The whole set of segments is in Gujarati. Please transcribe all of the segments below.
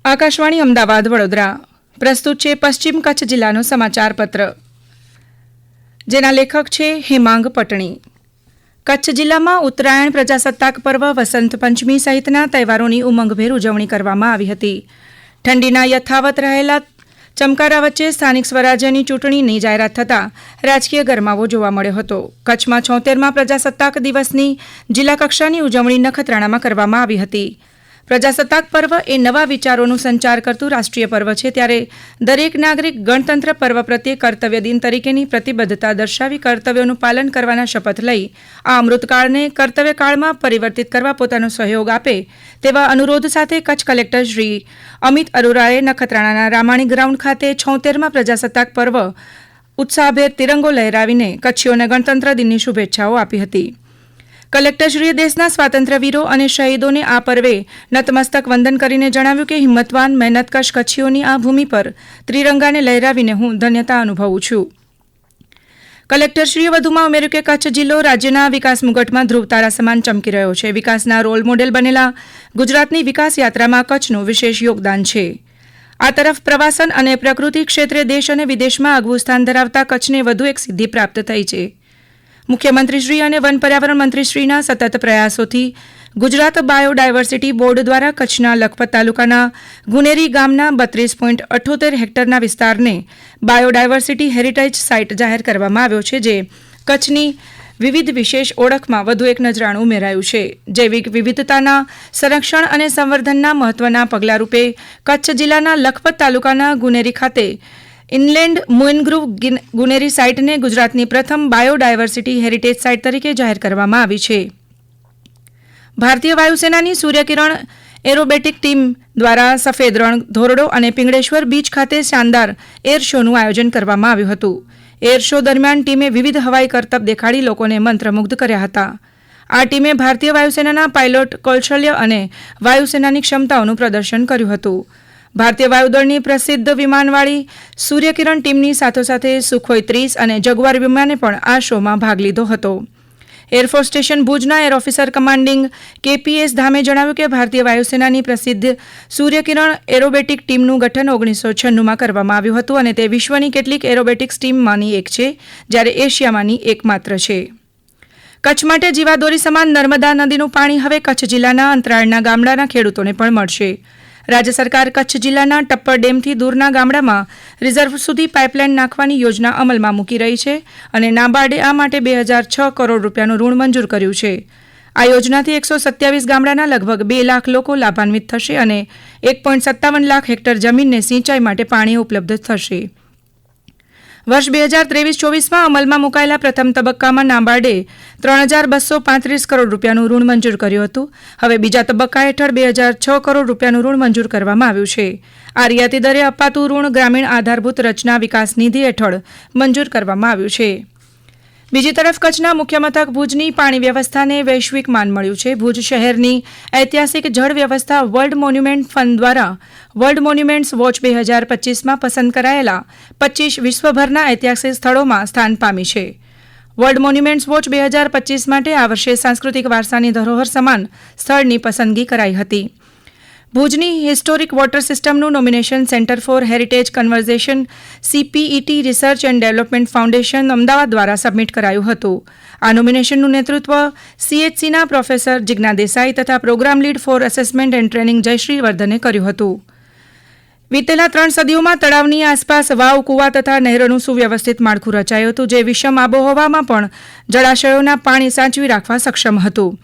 આકાશવાણી અમદાવાદ વડોદરા પ્રસ્તુત છે પશ્ચિમ કચ્છ જિલ્લાનો સમાચાર પત્ર, જેના લેખક છે હેમાંગ પટણી. કચ્છ જિલ્લામાં ઉત્તરાયણ, પ્રજાસત્તાક પર્વ, વસંત પંચમી સહિતના તહેવારોની ઉમંગભેર ઉજવણી કરવામાં આવી હતી. ઠંડીના યથાવત રહેલા ચમકારા વચ્ચે સ્થાનિક સ્વરાજ્યની ચૂંટણીની જાહેરાત થતાં રાજકીય ગરમાવો જોવા મળ્યો હતો. કચ્છમાં 76મા પ્રજાસત્તાક દિવસની જિલ્લા કક્ષાની ઉજવણી નખત્રાણામાં કરવામાં આવી હતી. પ્રજાસત્તાક પર્વ એ નવા વિચારોનો સંચાર કરતું રાષ્ટ્રીય પર્વ છે, ત્યારે દરેક નાગરિક ગણતંત્ર પર્વ પ્રત્યે કર્તવ્ય દિન તરીકેની પ્રતિબદ્ધતા દર્શાવી કર્તવ્યોનું પાલન કરવાના શપથ લઈ આ અમૃતકાળને કર્તવ્યકાળમાં પરિવર્તિત કરવા પોતાનો સહયોગ આપે તેવા અનુરોધ સાથે કચ્છ કલેક્ટર શ્રી અમિત અરોરાએ નખત્રાણાના રામાણી ગ્રાઉન્ડ ખાતે 76મા પ્રજાસત્તાક પર્વ ઉત્સાહભેર તિરંગો લહેરાવીને કચ્છીઓને ગણતંત્ર દિનની શુભેચ્છાઓ આપી હતી. કલેક્ટરશ્રીએ દેશના સ્વાતંત્ર્યવીરો અને શહીદોને આ પર્વે નતમસ્તક વંદન કરીને જણાવ્યું કે હિંમતવાન, મહેનતકશ કચ્છીઓની આ ભૂમિ પર ત્રિરંગાને લહેરાવીને હું ધન્યતા અનુભવું છું. કલેક્ટરશ્રીએ વધુમાં ઉમેર્યું કે કચ્છ જિલ્લો રાજ્યના વિકાસ મુગટમાં ધ્રુવતારા સમાન ચમકી રહ્યો છે. વિકાસના રોલ મોડેલ બનેલા ગુજરાતની વિકાસ યાત્રામાં કચ્છનું વિશેષ યોગદાન છે. આ તરફ પ્રવાસન અને પ્રકૃતિ ક્ષેત્રે દેશ અને વિદેશમાં આગવું સ્થાન ધરાવતા કચ્છને વધુ એક સિદ્ધિ પ્રાપ્ત થઈ છે. મુખ્યમંત્રીશ્રી અને વન પર્યાવરણ મંત્રીશ્રીના સતત પ્રયાસોથી ગુજરાત બાયોડાયવર્સિટી બોર્ડ દ્વારા કચ્છના લખપત તાલુકાના ગુનેરી ગામના 32.78 હેક્ટરના વિસ્તારને બાયોડાયવર્સિટી હેરિટેજ સાઇટ જાહેર કરવામાં આવ્યો છે, જે કચ્છની વિવિધ વિશેષ ઓળખમાં વધુ એક નજરાણું ઉમેરાયું છે. જૈવિક વિવિધતાના સંરક્ષણ અને સંવર્ધનના મહત્વના પગલાંરૂપે કચ્છ જિલ્લાના લખપત તાલુકાના ગુનેરી ખાતે ઇનલેન્ડ મેનગ્રુવ ગુનેરી સાઇટને ગુજરાતની પ્રથમ બાયોડાયવર્સિટી હેરિટેજ સાઇટ તરીકે જાહેર કરવામાં આવી છે. ભારતીય વાયુસેનાની સૂર્યકિરણ એરોબેટિક ટીમ દ્વારા સફેદ રણ, ધોરડો અને પિંગળેશ્વર બીચ ખાતે શાનદાર એર શોનું આયોજન કરવામાં આવ્યું હતું. એર શો દરમિયાન ટીમે વિવિધ હવાઈ કરતબ દેખાડી લોકોને મંત્રમુગ્ધ કર્યા હતા. આ ટીમે ભારતીય વાયુસેનાના પાયલોટ કૌશલ્ય અને વાયુસેનાની ક્ષમતાઓનું પ્રદર્શન કર્યું હતું. ભારતીય વાયુદળની પ્રસિદ્ધ વિમાનવાળી સૂર્યકિરણ ટીમની સાથોસાથે સુખોઈ 30 અને જગુઆર વિમાને પણ આ શોમાં ભાગ લીધો હતો. એરફોર્સ સ્ટેશન ભુજના એર ઓફિસર કમાન્ડિંગ KPS ધામે જણાવ્યું કે ભારતીય વાયુસેનાની પ્રસિદ્ધ સૂર્યકિરણ એરોબેટિક ટીમનું ગઠન 1996માં કરવામાં આવ્યું હતું અને તે વિશ્વની કેટલીક એરોબેટિક્સ ટીમમાંની એક છે, જ્યારે એશિયામાંની એકમાત્ર છે. કચ્છ માટે જીવાદોરી સમાન નર્મદા નદીનું પાણી હવે કચ્છ જિલ્લાના અંતરાળના ગામડાના ખેડૂતોને પણ મળશે. રાજ્ય સરકાર કચ્છ જિલ્લાના ટપ્પર ડેમથી દૂરના ગામડામાં રિઝર્વ સુધી પાઇપલાઇન નાખવાની યોજના અમલમાં મૂકી રહી છે અને નાબાર્ડે આ માટે 2006 કરોડ રૂપિયાનું ઋણ મંજૂર કર્યું છે. આ યોજનાથી 127 ગામડાના લગભગ 2 લાખ લોકો લાભાન્વિત થશે અને 1.57 લાખ હેક્ટર જમીનને સિંચાઈ માટે પાણી ઉપલબ્ધ થશે. વર્ષ 2023-24માં અમલમાં મુકાયેલા પ્રથમ તબક્કામાં નાબાર્ડે 3235 કરોડ રૂપિયાનું ઋણ મંજૂર કર્યું હતું. હવે બીજા તબક્કા હેઠળ 2006 કરોડ રૂપિયાનું ઋણ મંજૂર કરવામાં આવ્યું છે. આ રિયાતી દરે અપાતું ઋણ ગ્રામીણ આધારભૂત રચના વિકાસ નિધિ હેઠળ મંજૂર કરવામાં આવ્યું છે. બીજી તરફ કચ્છના મુખ્ય મથક ભુજની પાણી વ્યવસ્થાને વૈશ્વિક માન મળ્યું છે. ભુજ શહેરની ઐતિહાસિક જળ વ્યવસ્થા વર્લ્ડ મોન્યુમેન્ટ ફંડ દ્વારા વર્લ્ડ મોન્યુમેન્ટ્સ વોચ 2025માં પસંદ કરાયેલા 25 વિશ્વભરના ઐતિહાસિક સ્થળોમાં સ્થાન પામી છે. વર્લ્ડ મોન્યુમેન્ટ્સ વોચ 2025 માટે આ વર્ષે સાંસ્કૃતિક વારસાની ધરોહર સમાન સ્થળની પસંદગી કરાઈ હતી. ભુજની હિસ્ટોરિક વોટર સિસ્ટમનું nomination centre for heritage conservation CPET research and development foundation Ahmedabad દ્વારા સબમિટ કરાયું હતું. આ નોમિનેશનનું નેતૃત્વ CHCના પ્રોફેસર જિજ્ઞા દેસાઈ તથા program lead for assessment and training Jayshree વર્ધને કર્યું હતું. વિતેલા 3 સદીઓમાં તળાવની આસપાસ વાવ, કુવા તથા નહેરોનું સુવ્યવસ્થિત માળખું રચાયું હતું, જે વિષમ આબોહવામાં પણ જળાશયોના પાણી સાચવી રાખવા સક્ષમ હતું.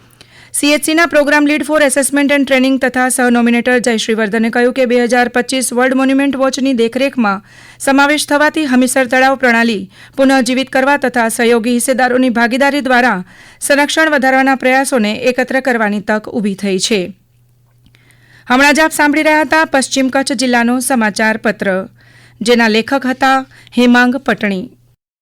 CHCના program lead for assessment and training તથા સહ નોમિનેટર જયશ્રી વર્ધને કહ્યું કે 2025 વર્લ્ડ મોન્યુમેન્ટ વોચની દેખરેખમાં સમાવેશ થવાથી હમીસર તળાવ પ્રણાલી પુનઃજીવિત કરવા તથા સહયોગી હિસ્સેદારોની ભાગીદારી દ્વારા સંરક્ષણ વધારવાના પ્રયાસોને એકત્ર કરવાની તક ઊભી થઈ છે. હમણાં જ આપ સાંભળી રહ્યા હતા પશ્ચિમ કચ્છ જિલ્લાનો સમાચાર પત્ર, જેના લેખક હતા હેમાંગ પટણી.